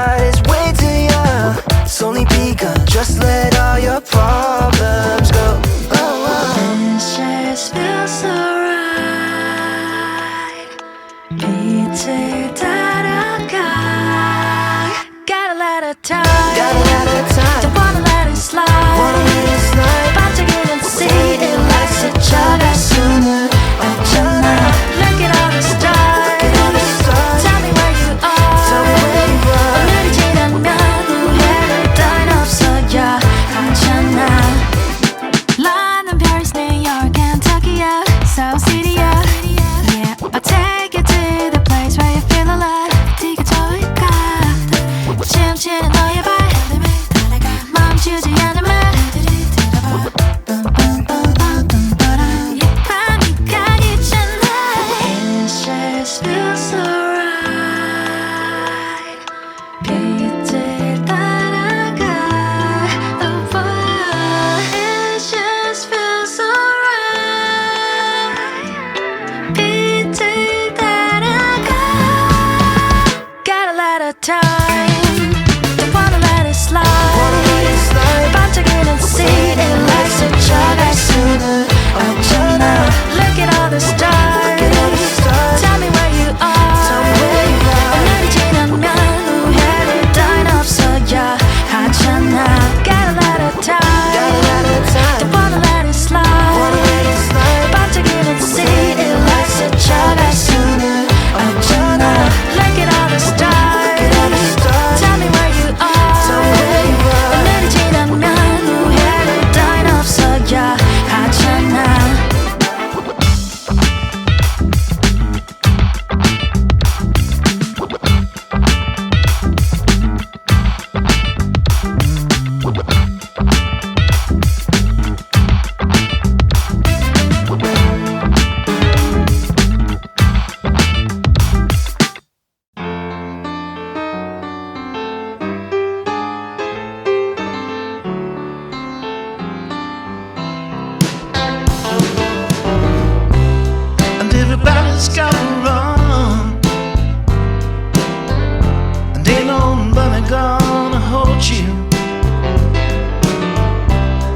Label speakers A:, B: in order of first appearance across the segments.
A: night is way too young. It's only begun. Just let all your problems go. Oh, oh.
B: This just feels so right. 빛을 따라가. Gotta let it time.
A: Gotta let it time.
B: Don't wanna let it slide.
A: Wanna let it slide.
B: 반짝이는 see it like 스쳐갈 수는 없잖아. Look at all the stars. Tell me where you are. 오늘이 지나면 후회할 따윈 없어야 하잖아. London, Paris, New York, and Tokyo, South City, yeah. I'll take you to the place where you feel alive. 네가 좋을까? 춤추는 너의 발 멈추지 않을 말. 밤이 가기 전에 It just feels so right. 빛을 따라가. Oh, it just feels so right. 빛을 따라가. Gotta let it time. Don't wanna let it slide. 반짝이는 see it like 스쳐갈 수는 없잖아. Look at all the stars. Tell me where you are. 오늘이 지나면 후회를 따윈 없어야 하잖아. Gotta let it time. Don't wanna let it slide. 반짝이는 see it like 스쳐갈 수는 없잖아. Look at all the stars. Tell me where you are. 오늘이 지나면 후회를 따윈 없어야 하잖아.
C: And everybody's got to run, and ain't nobody gonna hold you.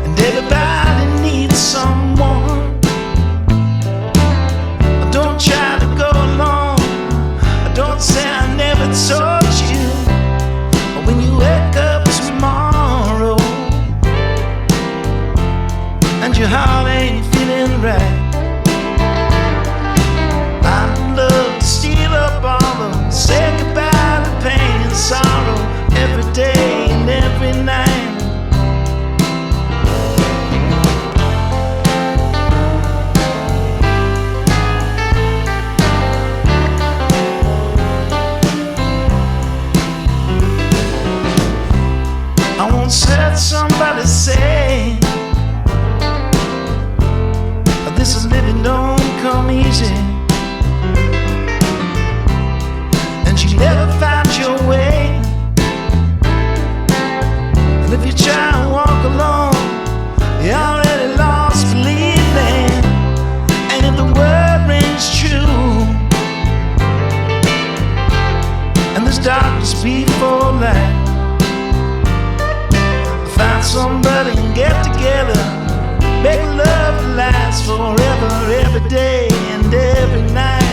C: And everybody needs someone. Don't try to go alone. Don't say I never told you. When you wake up tomorrow and your heart ain't feeling right, I'd love to steal up all of them, say goodbye to pain and sorrow every day and every night. I once heard somebody say, this is living don't come easy, and you never find your way. And if you try and walk alone, you're already lost, believe me. And if the word rings true, and there's darkness before light, find somebody and get together, make love last forever, every day and every night.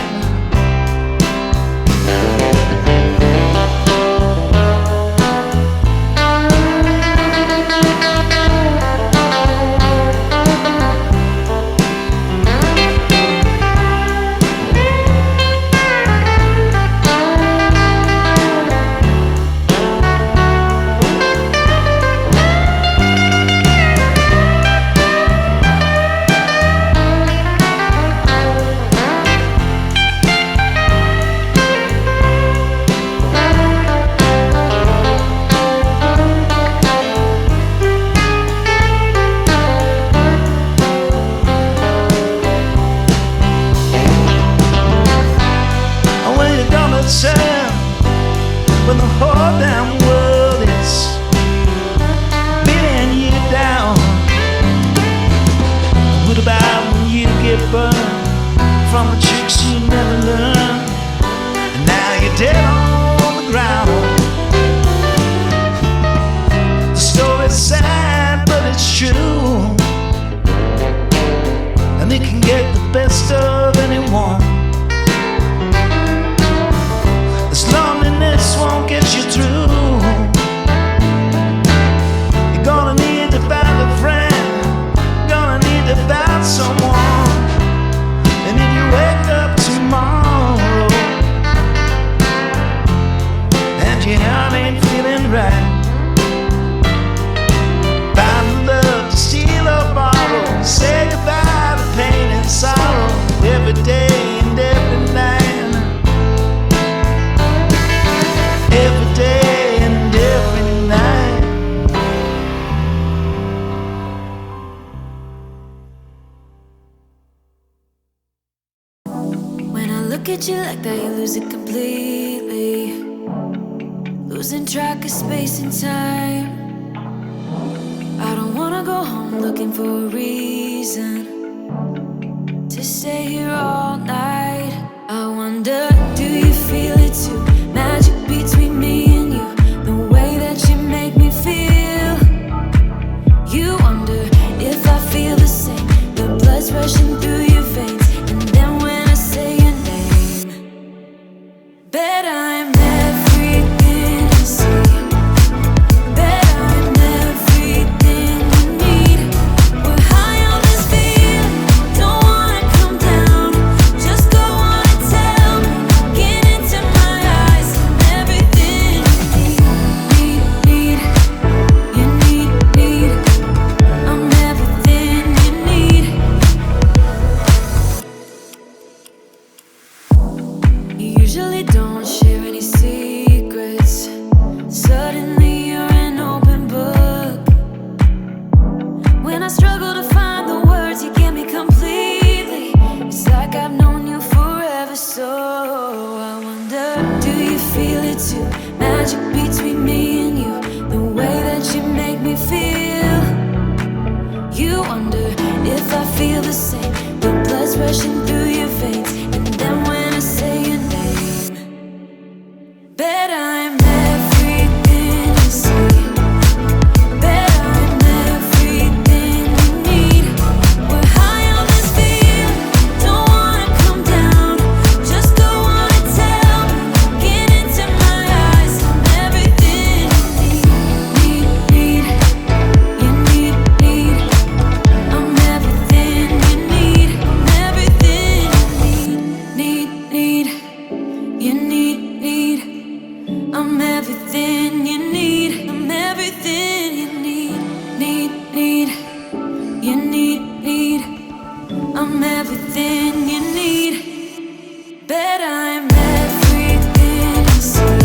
B: hit you like that, you lose it completely. Losing track of space and time. I don't wanna go home looking for a reason to stay here all night. I wonder, do you feel it too? Magic between me and you, the way that you make me feel. You wonder if I feel the same, the blood's rushing through your veins. And then when I say your name, bet I'm everything you see. Bet I'm everything you need. We're high on this feeling, don't wanna come down. Just go on and tell me, get into my eyes. I'm everything you need. I'm everything you need. You usually don't share any secrets. Suddenly you're an open book. When I struggle to find the words, you get me completely. It's like I've known you forever, so I wonder, do you feel it too? Magic between me and you, the way that you make me feel. You wonder if I feel the same, the blood's rushing through your veins. And then when I say your name, bet I'm everything you see. Bet I'm everything you need. We're high on this feeling, don't wanna come down. Just go on and tell me, get into my eyes. I'm everything you need. I'm everything you need. I'm everything you need. I'm everything you need. I'm everything you need. I'm everything you need. Bet I'm everything you see.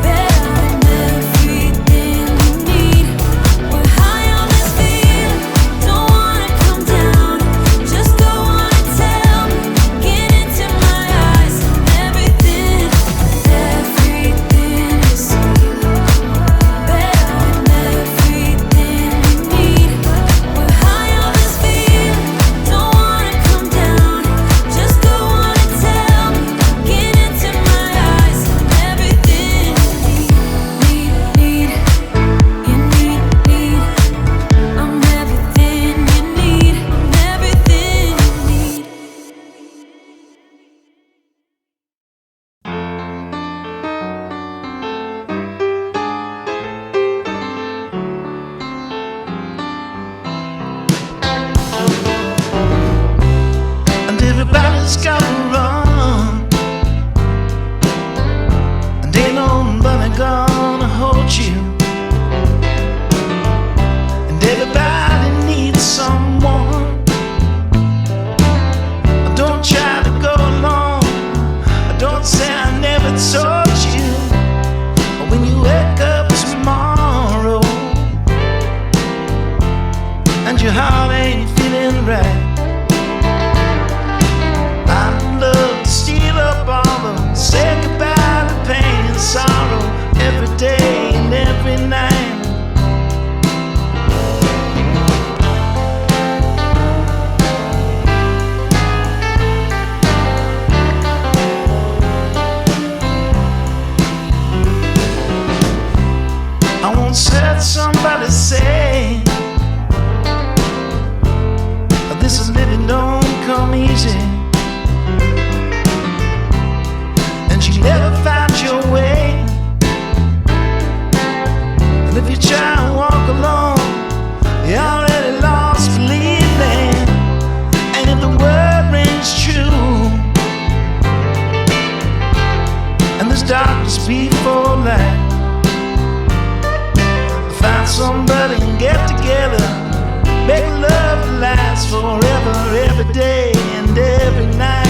B: Bet I'm everything you need. We're high on this feeling, don't wanna come down. Just go on and tell me, get into my eyes. I'm everything you see. Bet I'm everything you need. We're high on this feeling, don't wanna come down. Just go on and tell me, get into my eyes. I'm everything you need. I'm everything you need. I'm everything you need.
C: And everybody's gotta run, and ain't nobody gonna hold you. And everybody needs someone. Don't try to go alone. Don't say I never told you. When you wake up tomorrow and your heart ain't feeling right, I'd love to steal up all of them, say goodbye to pain and sorrow every day and every night. I once heard somebody say, this is living don't come easy, and you never find your way. And if you try and walk alone, you're already lost, believe me. And if the word rings true, and there's darkness before light, find somebody and get together. Make love last forever, every day and every night.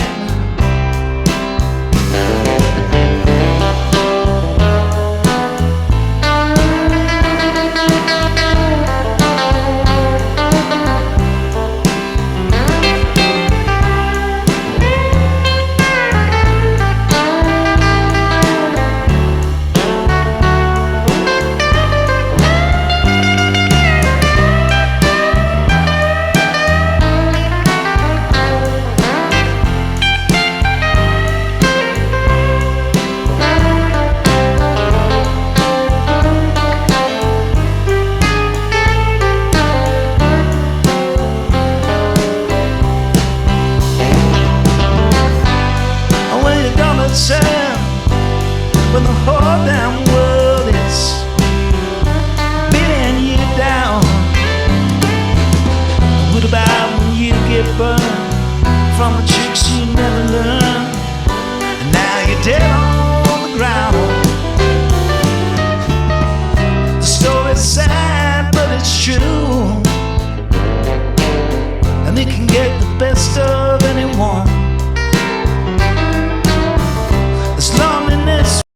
C: and it can get the best of anyone.